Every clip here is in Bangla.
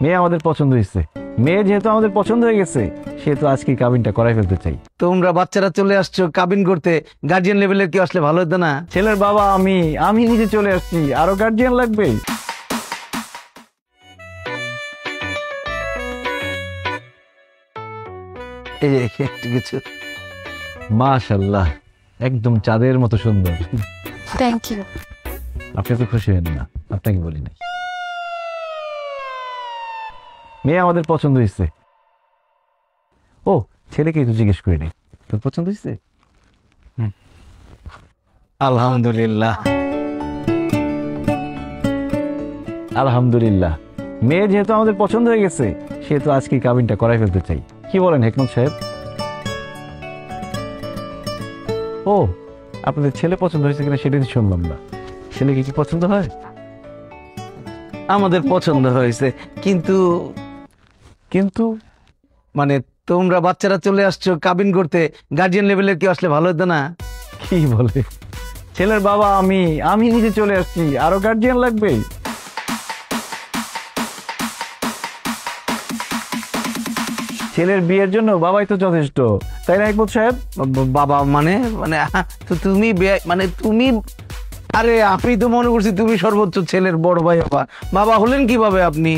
মেয়ে আমাদের পছন্দ হয়েছে। মেয়ে যেহেতু আমাদের পছন্দ হয়ে গেছে, সেহেতু আজকে কাবিনটা করাই ফেলতে চাই। তোমরা বাচ্চারা চলে আসছো, কাবিন করতে গার্জিয়ান লেভেলের কেউ আসলে ভালো হতো না? ছেলের বাবা আমি নিজে চলে আসছি, আরো গার্জিয়ান লাগবে? এই যে একটু কিছু। মাশাআল্লাহ, একদম চাঁদের মতো সুন্দর। Thank you. আপনি তো খুশি হন না? আপনাকে বলি নাই। মেয়ে আমাদের পছন্দ হয়েছে। ও, ছেলেকে তো জিজ্ঞেস করি নাই, তোর পছন্দ হয়েছে? আলহামদুলিল্লাহ। আলহামদুলিল্লাহ। মেয়ে যেহেতু আমাদের পছন্দ হয়ে গেছে, সেহেতু আজকে কাবিনটা করাই ফেলতে চাই। কি বলেন হেকমত সাহেব? ও, আপনাদের ছেলে পছন্দ হয়েছে কিনা সেটা শুনলাম না। ছেলেকে কি পছন্দ হয়? আমাদের পছন্দ হয়েছে, কিন্তু কিন্তু মানে তোমরা বাচ্চারা চলে আসছো, কাবিন করতে গার্জিয়ান লেভেলের কেউ আসলে ভালো হতো না? কি বলে? ছেলের বাবা আমি নিজে চলে আসছি, আরো গার্জিয়ান লাগবে? ছেলের বিয়ের জন্য বাবাই তো যথেষ্ট, তাই না হেকমত সাহেব? বাবা মানে মানে তো তুমি মানে তুমি, আরে আমি তো মনে করছি তুমি সর্বোচ্চ ছেলের বড় ভাই। বাবা হলেন কিভাবে আপনি?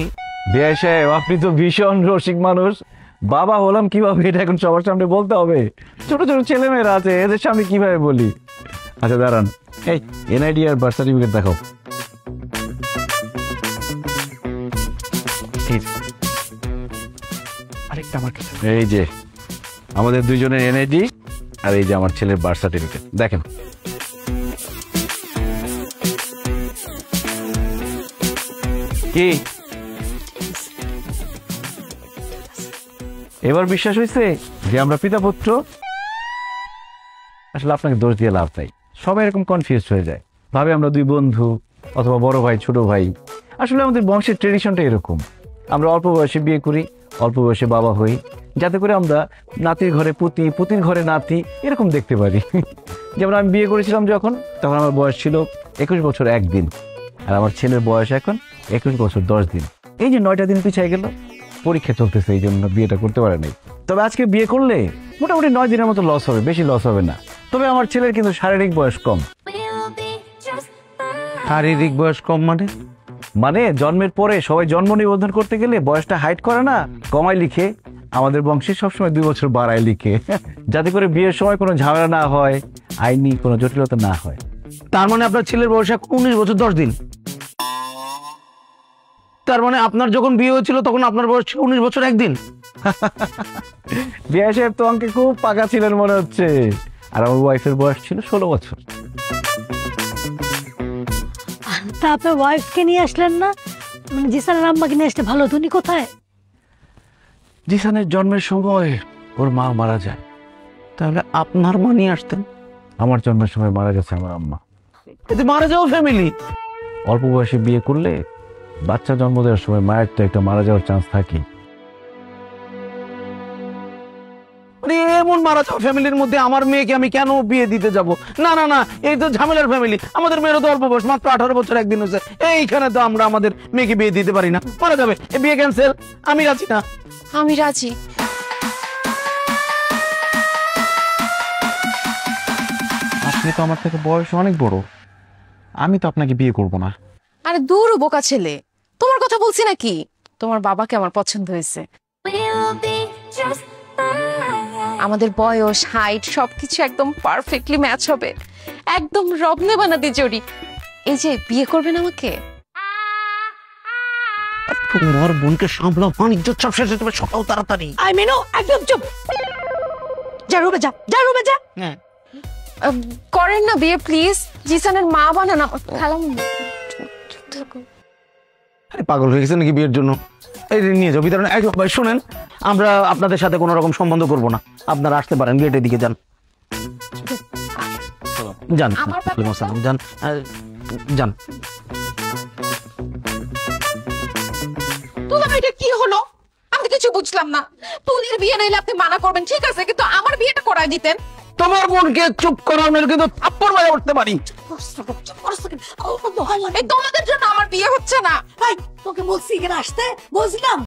বিআই সাহেব, আপনি তো ভীষণ রসিক মানুষ। বাবা হলাম কিভাবে এটা এখন সবার সামনে বলতে হবে? ছোট ছোট ছেলেমেয়েরা আছে, এদের সামনে কিভাবে বলি? আচ্ছা দাঁড়ান, এই এনআইডি আর বার্থ সার্টিফিকেট দেখাও। আরেকটা আমার কাছে। এই যে আমাদের দুইজনের এনআইডি, আর এই যে আমার ছেলের বার্থ সার্টিফিকেট, দেখেন। কি এবার বিশ্বাস হয়েছে যে আমরা পিতা পুত্র? আসলে আপনাকে দোষ দিয়ে লাভ নাই, সবাই এরকম কনফিউজ হয়ে যায়, ভাবে আমরা দুই বন্ধু অথবা বড় ভাই ছোট ভাই। আসলে আমাদের বংশের ট্রেডিশনটা এরকম, আমরা অল্প বয়সে বিয়ে করি, অল্প বয়সে বাবা হই, যাতে করে আমরা নাতির ঘরে পুতি, পুতির ঘরে নাতি এরকম দেখতে পারি। যেমন আমি বিয়ে করেছিলাম যখন, তখন আমার বয়স ছিল 21 বছর 1 দিন, আর আমার ছেলের বয়স এখন 21 বছর 10 দিন। এই যে 9টা দিন পিছিয়ে গেল, পরীক্ষা চলতেছে, এই জন্য বিয়েটা করতে পারে নাই। তবে আজকে বিয়ে করলে মোটামুটি 9 দিনের মতো লস হবে, বেশি লস হবে না। তবে আমার ছেলের কিন্তু শারীরিক বয়স কম। শারীরিক বয়স কম মানে? মানে জন্মের পরে সবাই জন্ম নিবন্ধন করতে গেলে বয়সটা হাইড করে না, কমায় লিখে। আমাদের বংশে সবসময় 2 বছর বাড়ায় লিখে, যাতে করে বিয়ের সময় কোনো ঝামেলা না হয়, আইনি কোনো জটিলতা না হয়। তার মানে আপনার ছেলের বয়স 19 বছর 10 দিন। তার মানে আপনার যখন বিয়ে হয়েছিল তখন আপনার বয়স ছিল 19 বছর 1 দিন। বিয়ে সাহেব তো আমাকে খুব পাকা ছিলেন মনে হচ্ছে, আর আমার ওয়াইফের বয়স ছিল 16 বছর। তা আপনার ওয়াইফকে নিয়ে আসলেন না? মানে জিসানের আম্মাকে নিয়ে আসলে ভালো হতো। উনি কোথায়? জিসানের জন্মের সময় ওর মা মারা যায়। তাহলে আপনার মা নিয়ে আসতেন? আমার জন্মের সময় মারা গেছে আমার আম্মা। এতে মারা যাওয়া ফ্যামিলি। অল্প বয়সে বিয়ে করলে বাচ্চা জন্ম দেওয়ার সময় মায়ের তো একটা মারা যাওয়ার চান্স থাকে। এমন মারা যাওয়া ফ্যামিলির মধ্যে আমার মেয়েকে আমি কেন বিয়ে দিতে যাব? না না না, এই তো ঝামেলার ফ্যামিলি। আমাদের মেয়েরও তো অল্প বয়স, মাত্র 18 বছর 1 দিন হয়েছে। এইখানে তো আমরা আমাদের মেয়েকে বিয়ে দিতে পারি না, মারা যাবে। এই বিয়ে ক্যান্সেল, আমি রাজি না। আমি রাজি। আপনি তো আমার থেকে বয়স অনেক বড়, আমি তো আপনাকে বিয়ে করব না। আরে দূর বোকা ছেলে, তোমার কথা বলছি নাকি? তোমার বাবাকে আমার পছন্দ হয়েছে। আমাদের বয়স, হাইট সবকিছু একদম পারফেক্টলি ম্যাচ হবে, একদম রবনে বানাতে জড়ি। এই যে বিয়ে করবেন আমাকে? তোমার বোনকে সামলাও, বাণিজ্য সব শেষ হয়ে যাবে সকাল তাড়াতাড়ি। আই মেনো, একদম চুপ। যা রুমে যা, যা রুমে যা। হ্যাঁ, করেন না বিয়ে প্লিজ, জিসানের মা বানান। খালাম আরে পাগল হয়ে গেছে নাকি বিয়ের জন্য? এই নিয়ে যাও ভিতরে। ভাই শুনেন, আমরা আপনাদের সাথে কোনো রকম সম্বন্ধ করব না, আপনারা আসতে পারেন, গেটের দিকে যান। যান যান যান। তোলা এটা কি হলো? আমি কিছু বুঝলাম না। তুলির বিয়ে নাইলে আপনি মানা করবেন ঠিক আছে, কিন্তু আমার বিয়েটা করায় দিতেন। তোমার বোনকে চুপ করানোর কিন্তু থাপ্পড় মারা উঠতে পারি। এই তোমাদের জন্য আমার বিয়ে হচ্ছে না। তোকে বলছি এখানে আসতে, বলছিলাম